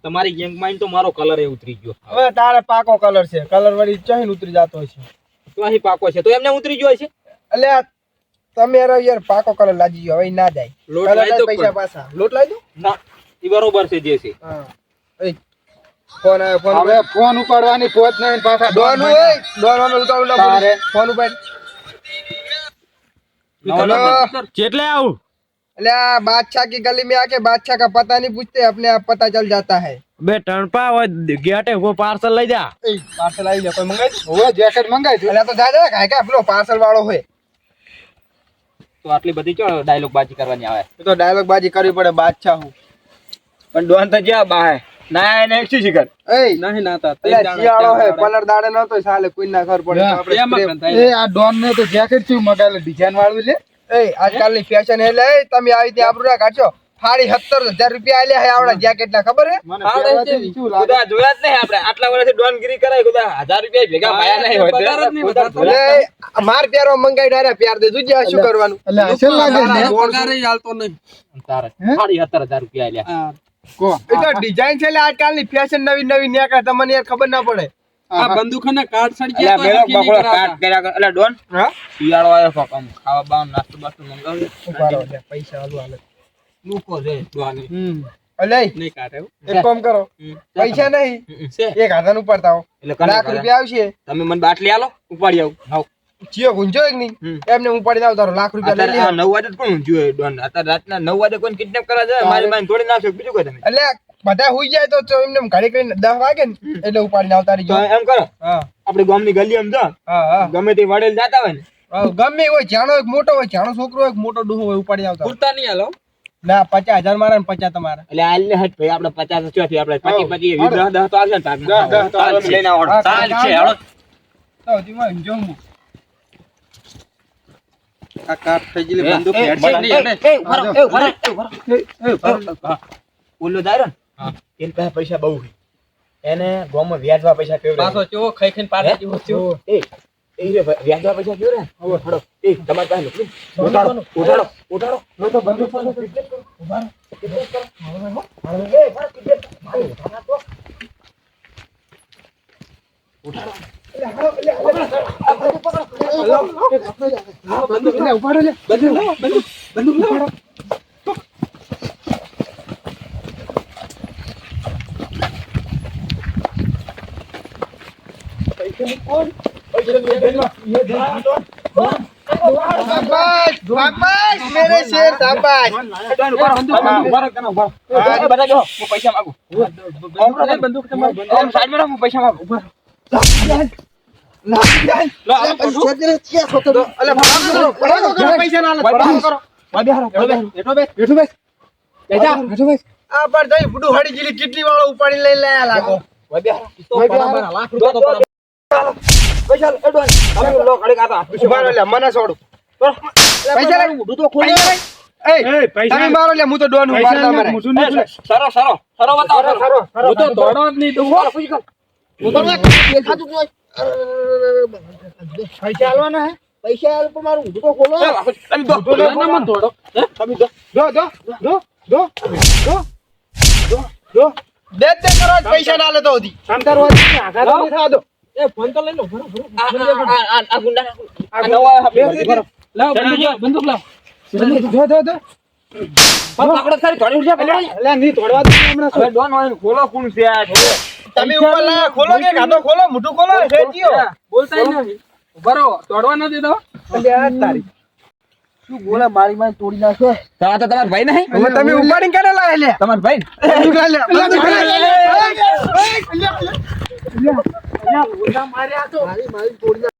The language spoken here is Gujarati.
તમારી ગેંગમાં તો મારો કલર એ ઉતરી ગયો. હવે તારે પાકો કલર છે, કલર વળી ચહીન ઉતરી જાતો છે. તો અહીં પાકો છે તો એમને ઉતરી ગયો છે. એટલે તમે યાર પાકો કલર લાજી ગયો, હવે ના જાય. લોટ લાવી દો, પૈસા પાછા લોટ લાવી દો. ના એ બરોબર છે જે છે. હા એ ફોન આવ્યો, ફોન હવે ફોન ઉપાડવાની પોત નહીં પાછા ડોન હોય, ડોન અમે ઉતાવળ ફોન ઉપાડ. કેટલે આવું એટલે આ बादशाह की गली में आके बादशाह का पता नहीं पूछते, अपने आप पता चल जाता है. બે ટણપા હોય ગેટે વો પાર્સલ લઈ જા. એ પાર્સલ આવી લે, કોઈ મંગાઈ દે. હવે જેકેટ મંગાઈ દે. એટલે તો જા જા કાય કે પેલો પાર્સલ વાળો હોય તો આટલી બધી ચો ડાયલોગ બાજી કરવાની આવે. તો ડાયલોગ બાજી કરવી પડે. બાદશાહ હું પણ ડોન તો જ્યાં બાહે ના એને શું શીખર એ નહીં નાતા શિયાળો હે, પલર દાડે નતો સાલે કોઈ ના ખબર પડે. આપણે એ આ ડોન ને તો જેકેટ શું મંગાવેલું ડિઝાઇન વાળું લે. એ આજકાલની ફેશન એટલે તમે આવી ત્યાં આબરૂ ના કાઢશો. 17,500 રૂપિયા આલ્યા હે આવડા જેકેટ ના, ખબર હે? મને પહેરવાથી શું લાગે? ખુદા જોયા જ નહીં આપણે આટલા વર્ષથી ડોનગીરી કરાય. ખુદા 1000 રૂપિયા ભેગા પાયા નહીં હોય. એટલે માર પ્યારો મંગાઈ ડાયરા પ્યાર દે જોજે શું કરવાનું. એટલે અસલ લાગે ને પગારે હાલતો નહીં તારે 17,500 રૂપિયા આલ્યા. કો એ તો ડિઝાઇન છે એટલે આજકાલની ફેશન નવી નવી નીકળે, તમને યાર ખબર ના પડે. આ બંદૂકને કાર્ડ સડી અલ્યા ગયા તો બેલો હરખી નહીં બકોળો કાટ કરાતા. કર્યા કર. અલ્યા ડોન હા શિયાળો આવ્યો ફકમ ખાવા બાવા નાસ્તો બાસ્તો મંગાવી ઉભારો લે, પૈસા આલુ હાલે. મૂકો રે ડોન. અલે નહીં કાઢે હો. એક કામ કરો, પૈસા નહીં છે 1,000 ઉપાડતા હો. એટલે કને લાખ રૂપિયા આવશે. તમે મને બાટલી આલો ઉપાડી આવું. હાવ જીઓ ગુંજો એક નહીં એમને ઉપાડીને આવતારો લાખ રૂપિયા લઈ લે. અત્યારે 9 વાગે કોણ જોયે ડોન? અત્યારે રાતના 9 વાગે કોઈને કિડનેપ કરવા જાય મારી માઈને થોડી નાખો બીજું કોઈ તમે. એટલે બધા હુઈ જાય તો એમને ઘડી કરીને 10 વાગે ને એટલે ઉપાડીને આવતારી તો જો. એમ કરો હા આપણી ગામની ગલી એમ જા હા હા ગમે તે વડેલ જાતા હોય ને ગમે હોય, જાણો એક મોટો હોય, જાણો છોકરો હોય, મોટો ડોહો હોય, ઉપાડી આવતા. પૂરતા નહીં હાલો. ના 50,000 મારા ને 50 તમારા. એટલે હાલ ને હટ ભાઈ આપણે 50 ચોથી આપણે 25 10 તો આવશે ને તાર 10 તો આવશે. લઈને આવડો ચાલ છે હાલો. તો દીમાં જો હું આ કાર્ડ થઈ ગયેલી બંદૂક એ હેડશોટ નહીં એને. ઓલો દાયરો ને એને પાસે પૈસા બહુ છે. એને ગામમાં વ્યાજવા પૈસા કેવડે પાછો ચેવો ખાઈ ખાઈને પાછા જેવો થયો. એ રે વ્યાજવા પૈસા કેવડે હવે હડો એ તમાર પાસે નથી. ઉઠાડો ઉઠાડો ઉઠાડો નો તો બંદૂક પાસે કિડનેપ કરો. ઉભારો કિડનેપ કરો. એ મારા કિડનેપ ભાઈ ઉઠાડો તો ઉઠાડો. શાબાશ શાબાશ મેરે શેર શાબાશ. બધા જો હું પૈસા માંગુ. બંદૂક તમારી. ઓમ સાઈડ માં હું પૈસા માંગુ. પૈસા ના આ પણ જઈ બુડુ હડી ગયેલી કેટલી વાળો ઉપાડી લઈ લાયા લાગો. ઉભા રહો લે, મને છોડો. પૈસા લે. એ, તમે મારો લે, હું તો ડોન હું મારતા મરાય. સરો સરો સરો બતાવો. હું તો દોડો જ નહીં દઉં. પૈસા આલવાના હે? પૈસા આલ પણ મારું ઊંધું તો ખોલો. તમે દો દોડો દોડો. તમે દો દો દે કરો પૈસા ના લે તો હતી. એ ફોન તો લઈ લો. ભરો ભરો. આ ગુંડા આ નવા લાવ બંદૂક લાવ. પકડો સારી થોડી ઉઠ્યા પેલા એટલે ની તોડવા દે હમણાં. હવે ડોન હોય ખોલો કોણ છે આ તમે ઉપર લાયા ખોલો કે ગાધો ખોલો, મોઢું ખોલો, શેઠીઓ. બોલતા નહીં. ભરો દોડવા ન દેતો. એટલે આ તારી શું બોલે મારી માં તોડી નાખે. તો તમાર ભાઈ નહીં હવે તમે ઉપાડીને કાઢે લાયા લે. તમાર ભાઈ મારી તોડી